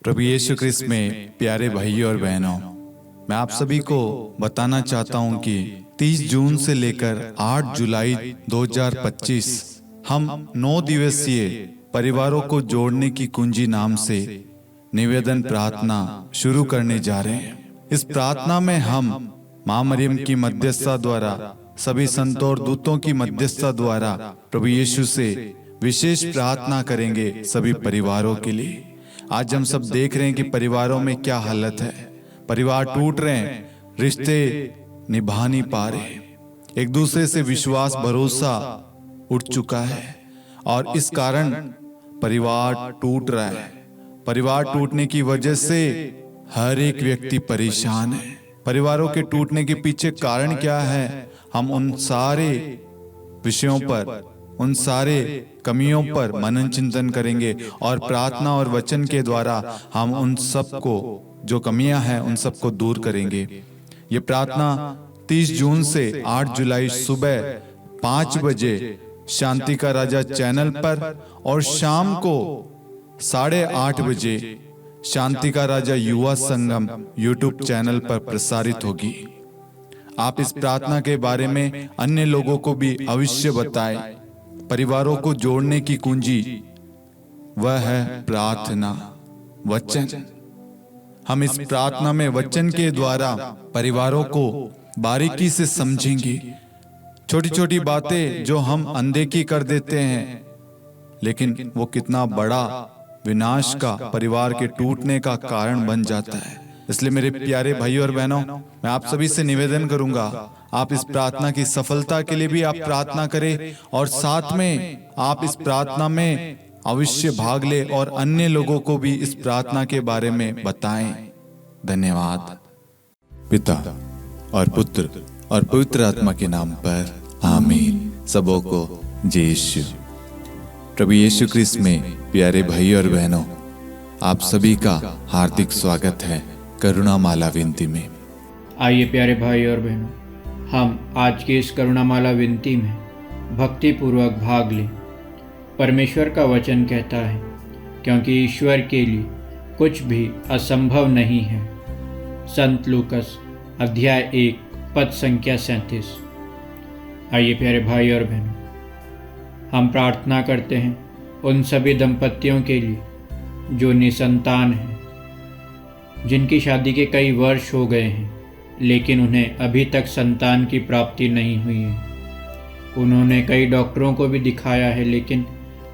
प्रभु यीशु ख्रिस्त में प्यारे भाइयों और बहनों, मैं आप सभी को बताना चाहता हूं कि 30 जून से लेकर 8 जुलाई 2025 हम 9 दिवसीय परिवारों को जोड़ने की कुंजी नाम से निवेदन प्रार्थना शुरू करने जा रहे हैं। इस प्रार्थना में हम मां मरियम की मध्यस्थता द्वारा, सभी संतों और दूतों की मध्यस्थता द्वारा प्रभु यीशु से विशेष प्रार्थना करेंगे सभी परिवारों के लिए। आज हम सब देख रहे हैं कि परिवारों में क्या हालत है। परिवार टूट रहे हैं, रिश्ते निभा नहीं पा रहे, एक दूसरे से विश्वास भरोसा उठ चुका है और इस कारण परिवार टूट रहा है। परिवार टूटने की वजह से हर एक व्यक्ति परेशान है। परिवारों के टूटने के पीछे कारण क्या है, हम उन सारे विषयों पर, उन सारे कमियों पर मनन चिंतन करेंगे और प्रार्थना और वचन के द्वारा हम उन सब को, जो कमियां हैं उन सब को दूर करेंगे। ये प्रार्थना 30 जून से 8 जुलाई सुबह 5 बजे शांति का राजा चैनल पर और शाम को 8:30 बजे शांति का राजा युवा संगम यूट्यूब चैनल पर प्रसारित होगी। आप इस प्रार्थना के बारे में अन्य लोगों को भी अवश्य बताएं। परिवारों को जोड़ने की कुंजी वह है प्रार्थना, वचन। हम इस प्रार्थना में वचन के द्वारा परिवारों को बारीकी से समझेंगे। छोटी छोटी बातें जो हम अनदेखी कर देते हैं, लेकिन वो कितना बड़ा विनाश का, परिवार के टूटने का कारण बन जाता है। इसलिए मेरे प्यारे भाइयों और बहनों, मैं आप सभी से निवेदन करूंगा, आप इस प्रार्थना की सफलता के लिए भी आप प्रार्थना करें और साथ में आप इस प्रार्थना में अवश्य भाग ले और अन्य लोगों को भी इस प्रार्थना के बारे में बताएं। धन्यवाद। पिता और पुत्र और पवित्र आत्मा के नाम पर आमीन। सबों को जय यीशु। प्रभु यीशु ख्रिस्त में प्यारे भाई और बहनों, आप सभी का हार्दिक स्वागत है करुणा माला विनती में। आइए प्यारे भाई और बहनों, हम आज की इस करुणा माला विनती में भक्ति पूर्वक भाग लें। परमेश्वर का वचन कहता है, क्योंकि ईश्वर के लिए कुछ भी असंभव नहीं है। संत लूकस अध्याय 1 पद संख्या 37। आइए प्यारे भाई और बहनों, हम प्रार्थना करते हैं उन सभी दंपतियों के लिए जो निसंतान हैं, जिनकी शादी के कई वर्ष हो गए हैं लेकिन उन्हें अभी तक संतान की प्राप्ति नहीं हुई है। उन्होंने कई डॉक्टरों को भी दिखाया है, लेकिन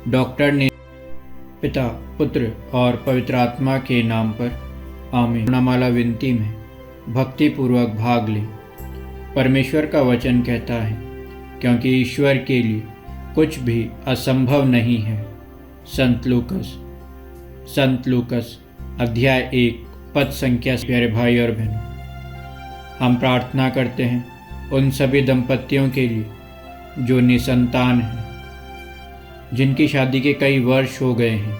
डॉक्टर ने पिता, पुत्र और पवित्र आत्मा के नाम पर आमीन। करुणामाला विनती में भक्ति पूर्वक भाग लें। परमेश्वर का वचन कहता है, क्योंकि ईश्वर के लिए कुछ भी असंभव नहीं है। संत लूकस अध्याय 1 पद संख्या। प्यारे भाई और बहनों, हम प्रार्थना करते हैं उन सभी दंपतियों के लिए जो निसंतान हैं, जिनकी शादी के कई वर्ष हो गए हैं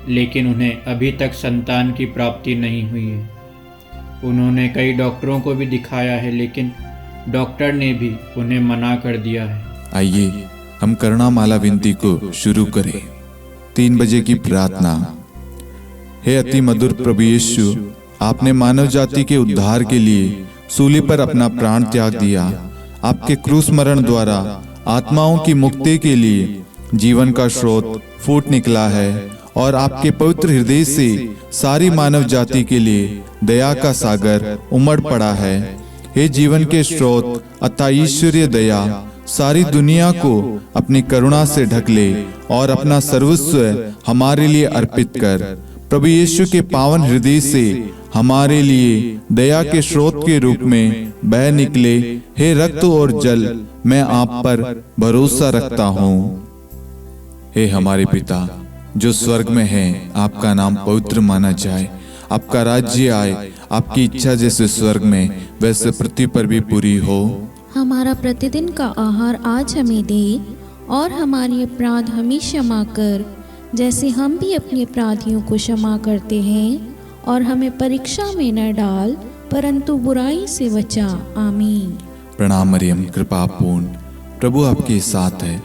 लेकिन उन्हें अभी तक संतान की प्राप्ति नहीं हुई है। उन्होंने कई डॉक्टरों को भी दिखाया है, लेकिन डॉक्टर ने भी उन्हें मना कर दिया है। आइए हम करुणा माला विनती को शुरू करें। 3 बजे की प्रार्थना। हे अति मधुर प्रभु यीशु, आपने मानव जाति के उद्धार के लिए सूली पर अपना प्राण त्याग दिया। आपके क्रूस मरण द्वारा आत्माओं की मुक्ति के लिए जीवन का स्रोत फूट निकला है और आपके पवित्र हृदय से सारी मानव जाति के लिए दया का सागर उमड़ पड़ा है। हे जीवन के स्रोत अतः ईश्वरीय दया, सारी दुनिया को अपनी करुणा से ढक ले और अपना सर्वस्व हमारे लिए अर्पित कर। प्रभु यीशु के पावन हृदय से हमारे लिए दया के स्रोत के रूप में बह निकले। हे रक्त और जल, मैं आप पर भरोसा रखता हूँ। हे हमारे पिता जो स्वर्ग में हैं, आपका नाम पवित्र माना जाए। आपका राज्य आए, आपकी इच्छा जैसे स्वर्ग में वैसे पृथ्वी पर भी पूरी हो। हमारा प्रतिदिन का आहार आज हमें दे और हमारे अपराध हमें क्षमा कर, जैसे हम भी अपने अपराधियों को क्षमा करते हैं, और हमें परीक्षा में न डाल परंतु बुराई से बचा। आमीन। प्रणाम मरियम, कृपा पूर्ण, प्रभु आपके साथ है।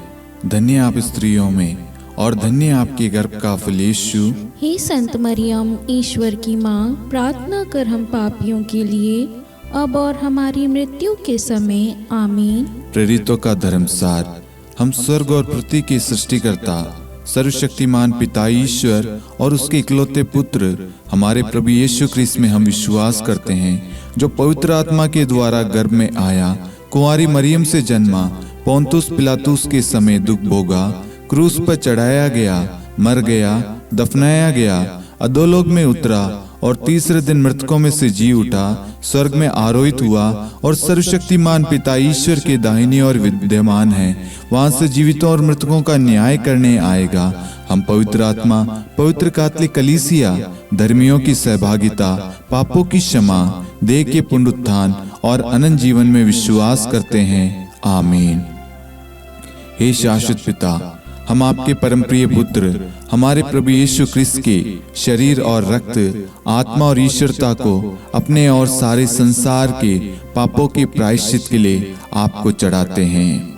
धन्य आप स्त्रियों में और धन्य आपके गर्भ का फल यीशु। हे संत मरियम, ईश्वर की माँ, प्रार्थना कर हम पापियों के लिए अब और हमारी मृत्यु के समय। आमीन। प्रेरितों का धर्मसार। हम स्वर्ग और पृथ्वी के सृष्टिकर्ता सर्वशक्तिमान पिता ईश्वर और उसके इकलौते पुत्र हमारे प्रभु यीशु ख्रीस्त में हम विश्वास करते हैं, जो पवित्र आत्मा के द्वारा गर्भ में आया, कुंवारी मरियम से जन्मा, पोंतुस पिलातुस के समय दुख भोगा, क्रूस पर चढ़ाया गया, मर गया, दफनाया गया, अधोलोक में उतरा और तीसरे दिन मृतकों में से जी उठा, स्वर्ग में आरोहित हुआ और सर्वशक्तिमान पिता ईश्वर के दाहिनी ओर विद्यमान है। वहां से जीवितों और मृतकों का न्याय करने आएगा। हम पवित्र आत्मा, पवित्र कैथोलिक कलीसिया, धर्मियों की सहभागिता, पापों की क्षमा, देह के पुनरुत्थान और अनंत जीवन में विश्वास करते हैं। आमीन। हे शाश्वत पिता, हम आपके परम प्रिय पुत्र हमारे प्रभु यीशु ख्रीस्त के शरीर और रक्त, आत्मा और ईश्वरता को अपने और सारे संसार के पापों के प्रायश्चित के लिए आपको चढ़ाते हैं।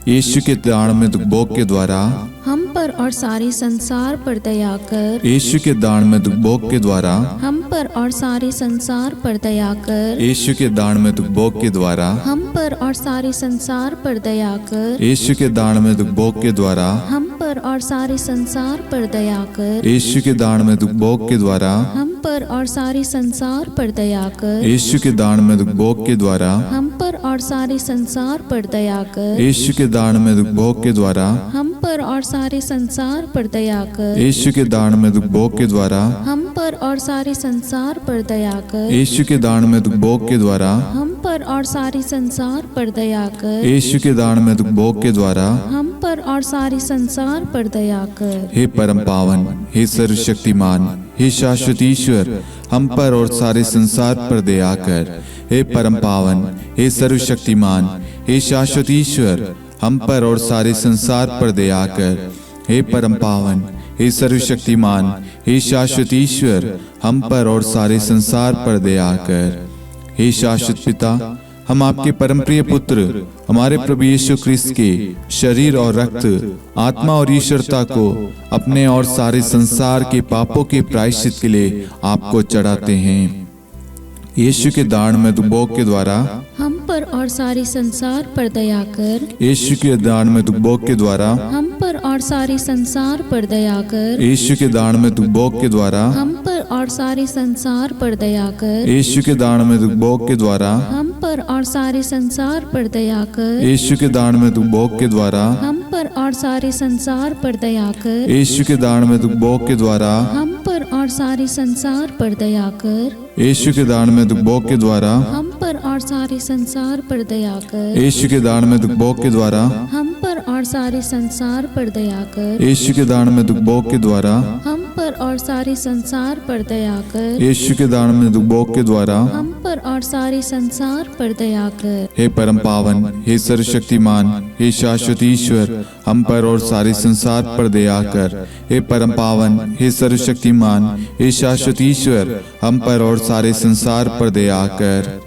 यीशु के दान में दुख भोग के द्वारा हम पर और सारे संसार पर दया कर। यीशु के दान में दुख भोग के द्वारा हम पर और सारे संसार पर दया कर। यीशु के दान में दुख भोग के द्वारा हम पर और सारे संसार पर दया कर। यीशु के दान में दुख भोग के द्वारा हम पर और सारे संसार पर दया कर। यीशु के दान में दुख भोग के द्वारा हम पर और सारे संसार पर दया कर। यीशु के दान में दुख भोग के द्वारा हम पर और सारे संसार पर दया कर। यीशु के दान में दुख भोग के द्वारा हम पर और सारे संसार पर दया कर। यीशु के दान में दुख भोग के द्वारा हम पर और सारे संसार पर दया कर। यीशु के दान में दुख भोग के द्वारा हम पर और सारे संसार पर दया कर। यीशु के दान में दुख भोग के द्वारा हम पर और सारे संसार पर दया कर। हे परम पावन, हे सर्वशक्तिमान, हे शाश्वत ईश्वर, हम पर और सारे संसार पर दया कर। हे परम पावन, हे सर्वशक्तिमान, हे शाश्वत ईश्वर, हम पर और सारे संसार पर दया कर। हे परम पावन, हे सर्वशक्तिमान, हे शाश्वत ईश्वर, हम पर और सारे संसार पर दया कर। हे शाश्वत पिता, हम आपके परम प्रिय पुत्र हमारे प्रभु यीशु ख्रीस्त के शरीर और रक्त, आत्मा और ईश्वरता को अपने और सारे संसार के पापों के प्रायश्चित के लिए आपको चढ़ाते हैं। यीशु के दान में दुख भोग के द्वारा हम पर और सारे संसार पर दया कर। यीशु के दान में दुख भोग के द्वारा हम पर और सारे संसार पर दया कर। यीशु के दान में दुख भोग के द्वारा हम पर और सारे संसार पर दया कर। यीशु के दान में दुख भोग के द्वारा हम पर और सारे संसार पर दया कर। यीशु के दान में दुख भोग के द्वारा हम पर और सारे संसार पर दया कर। यीशु के दान में दुख भोग के द्वारा हम पर और सारे संसार पर दया कर। यीशु के दान में दुख भोग के द्वारा हम पर और सारे संसार पर दया कर। यीशु के दान में दुख भोग के द्वारा हम पर और सारे संसार पर दया कर। यीशु के दान में दुख भोग के द्वारा हम पर और सारे संसार पर दया कर। यीशु के दान में दुख भोग के द्वारा हम पर और सारे संसार पर दया कर। हे परम पावन, हे सर्वशक्तिमान, हे शाश्वत ईश्वर, हम पर और सारे संसार पर दया कर। हे परम पावन, हे सर्वशक्तिमान, हे शाश्वत ईश्वर, हम पर और सारे संसार पर दया कर।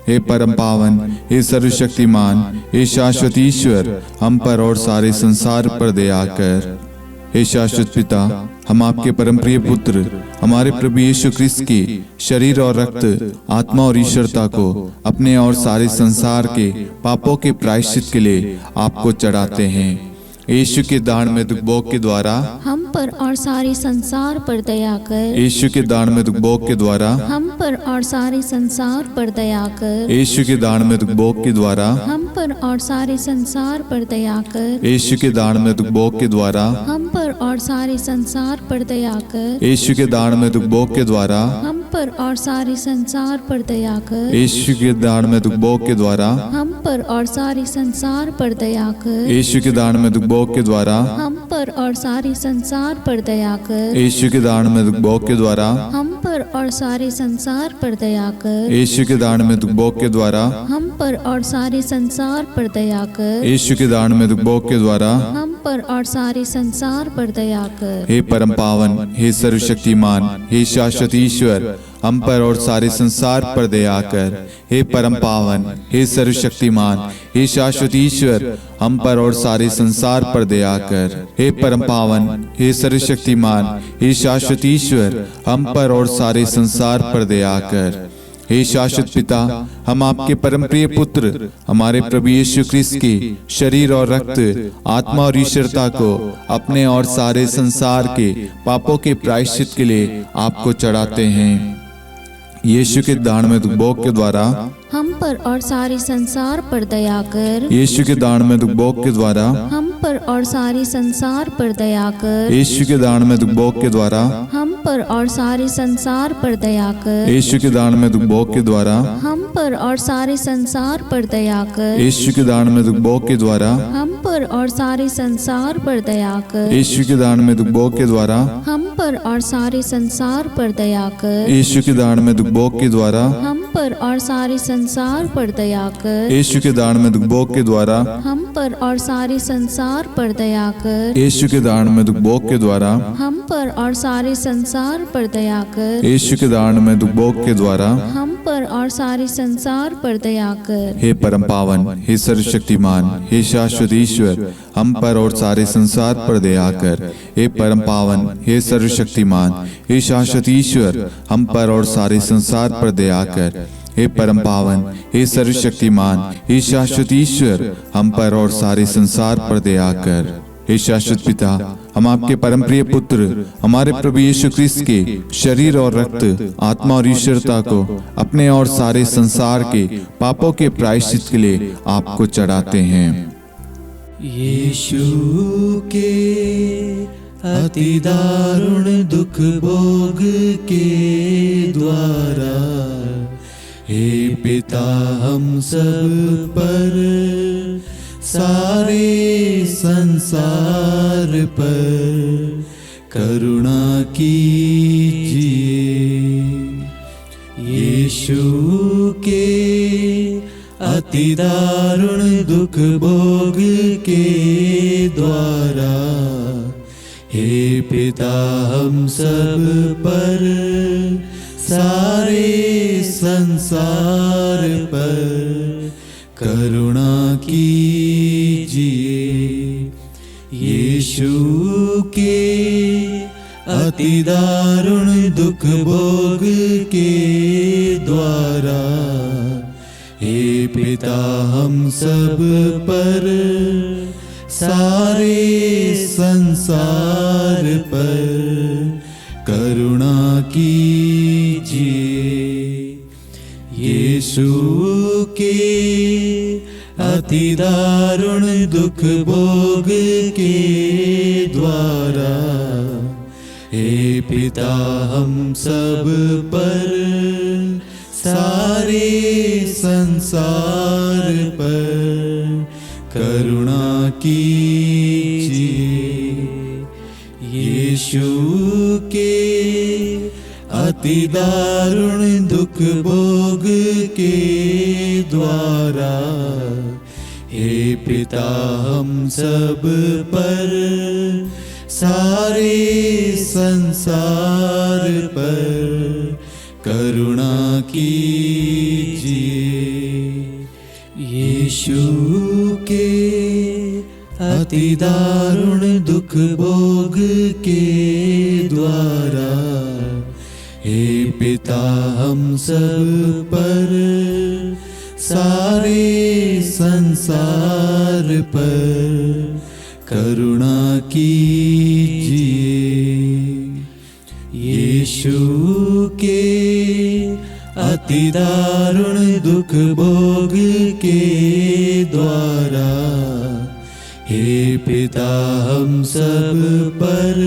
हे परम पावन, हे सर्वशक्तिमान, हे शाश्वत ईश्वर, हम पर और सारे संसार पर दया कर। हे शाश्वत पिता, हम आपके परम प्रिय पुत्र हमारे प्रभु यीशु ख्रीस्त के शरीर और रक्त, आत्मा और ईश्वरता को अपने और सारे संसार के पापों के प्रायश्चित के लिए आपको चढ़ाते हैं। यीशु के दान में दुख भोग के द्वारा हम पर और सारे संसार पर दया कर। यीशु के दान में दुख भोग के द्वारा हम पर और सारे संसार पर दया कर। यीशु के दान में दुख भोग के द्वारा हम पर और सारे संसार पर दया कर। यीशु के दान में दुख भोग के द्वारा हम पर और सारे संसार पर दया कर। यीशु के दान में दुख भोग के द्वारा हम पर और सारे संसार पर दया कर। यीशु के दान में दुख भोग के द्वारा हम पर और सारे संसार पर दया कर। यीशु के दान में दुख भोग के द्वारा हम पर और सारे संसार पर दया कर। यीशु के दान में दुख भोग के द्वारा हम पर और सारे संसार पर दया कर। यीशु के दान में दुख भोग के द्वारा हम पर और सारे संसार पर दया कर। यीशु के दान में दुख भोग के द्वारा हम पर और सारे संसार पर दया कर। हे परम पावन, हे सर्वशक्तिमान, हे शाश्वत ईश्वर, हम पर और सारे संसार पर दया कर। हे परम पावन, हे सर्वशक्तिमान, हे शाश्वत ईश्वर, हम पर और सारे संसार पर दया कर। हे परम पावन, हे सर्वशक्तिमान, हे शाश्वत ईश्वर, हम पर और सारे संसार पर दया कर। हे शाश्वत पिता, हम आपके परम प्रिय पुत्र हमारे प्रभु यीशु ख्रिस्त के शरीर और रक्त, आत्मा और ईश्वरता को अपने और सारे संसार के पापों के प्रायश्चित के लिए आपको चढ़ाते हैं। यीशु के दान में भोग के द्वारा हम पर और सारे संसार पर दया कर। यीशु के दान में भोग के द्वारा हम पर और सारे संसार पर दया कर। यीशु के दान में भोग के द्वारा हम पर और सारे संसार पर दया कर। यीशु के दान में भोग के द्वारा हम पर और सारे संसार पर दया कर। यीशु के दान में भोग के द्वारा हम पर और सारे संसार पर दया कर। यीशु के दान में भोग के द्वारा हम पर और सारे संसार पर दया कर। यीशु के दान में भोग के द्वारा हम पर और सारे संसार पर दया कर। यीशु के दान में भोग के द्वारा हम पर और सारे संसार पर दया कर। यीशु के दान में भोग के द्वारा हम पर और सारे संसार पर दया कर। यीशु के दान में भोग के द्वारा हम पर और सारे संसार पर दया कर। हे परम पावन, हे सर्वशक्तिमान, हे शाश्वत ईश्वर, हम पर और सारे संसार पर दया कर। हे परम पावन, हे सर्वशक्तिमान, हे शाश्वत ईश्वर, हम पर और सारे संसार पर दया कर। हे परम पावन, हे सर्वशक्तिमान, हे शाश्वत ईश्वर, हम पर और सारे संसार पर दया कर। हे शाश्वत पिता, हम आपके परम प्रिय पुत्र हमारे प्रभु यीशु ख्रिस्त के शरीर और रक्त, आत्मा और ईश्वरता को अपने और सारे संसार के पापों के प्रायश्चित के लिए आपको चढ़ाते हैं। यीशु के अति दारुण दुख भोग के द्वारा, हे पिता हम सब पर, सारे संसार पर करुणा कीजिए। यीशु के अति दारुण दुख भोग के द्वारा, हे पिता हम सब पर, सारे संसार पर करुणा कीजिए। यीशु के अति दारुण दुख भोग के द्वारा, हे पिता हम सब पर, सारे संसार पर करुणा कीजिए। यीशु के अति दारुण दुख भोग के द्वारा, हे पिता हम सब पर, सारे संसार पर करुणा कीजिए। यीशु के अति दारुण दुख भोग के द्वारा, हे पिता हम सब पर, सारे संसार पर करुणा कीजिए। यीशु के अति दारुण दुख भोग के द्वारा, हे पिता हम सब पर, सारे संसार पर करुणा कीजिए। यीशु के अति दारुण दुख भोग के द्वारा, हे पिता हम सब पर,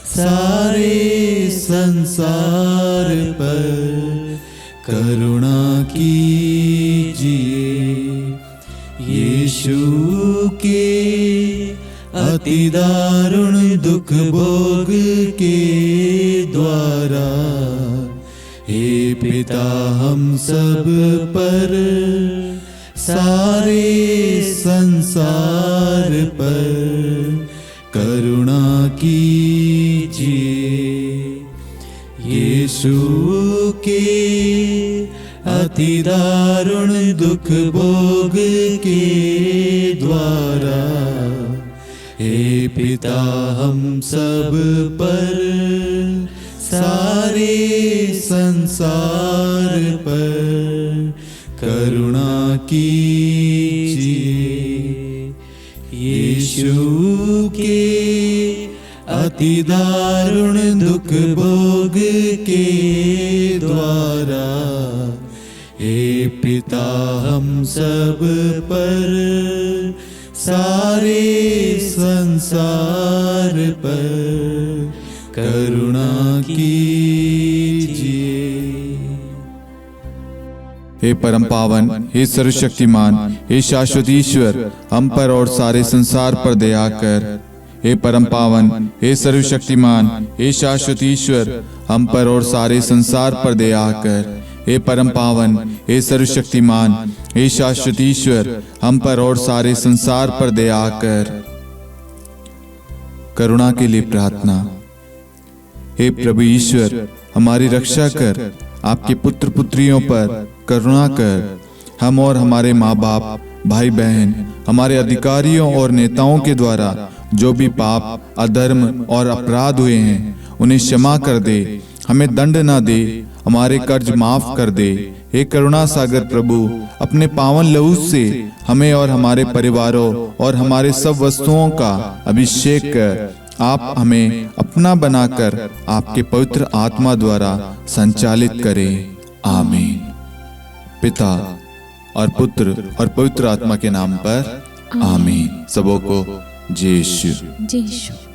सारे संसार पर करुणा कीजिए। यीशु के अति दारुण दुख भोग के द्वारा, हे पिता हम सब पर, सारे संसार पर यीशु के अति दारुण दुख भोग के द्वारा हे पिता हम सब पर सारे संसार पर करुणा कीजिए। यीशु के अति दारुण दुख भोग के द्वारा हे पिता हम सब पर सारे संसार पर करुणा कीजिए। हे परम पावन, हे सर्वशक्तिमान, हे शाश्वत ईश्वर, हम पर और सारे संसार पर दया कर। हे परम पावन, हे सर्वशक्तिमान, हे शाश्वत ईश्वर, हम पर और सारे संसार पर दया कर। हे परम पावन, हे सर्वशक्तिमान, हे शाश्वत ईश्वर, हम पर और सारे संसार पर दया कर। करुणा के लिए प्रार्थना। हे प्रभु ईश्वर, हमारी रक्षा कर, आपके पुत्र पुत्रियों पर करुणा कर। हम और हमारे माँ बाप, भाई बहन, हमारे अधिकारियों और नेताओं के द्वारा जो भी पाप, अधर्म और अपराध हुए हैं उन्हें क्षमा कर दे, हमें दंड ना दे, हमारे कर्ज माफ कर दे। हे करुणा सागर प्रभु, अपने पावन लहू से हमें और हमारे परिवारों और हमारे सब वस्तुओं का अभिषेक कर। आप हमें अपना बनाकर आपके पवित्र आत्मा द्वारा संचालित करें। आमीन। पिता और पुत्र और पवित्र आत्मा के नाम पर आमीन। सबों को जय यीशु। जय यीशु।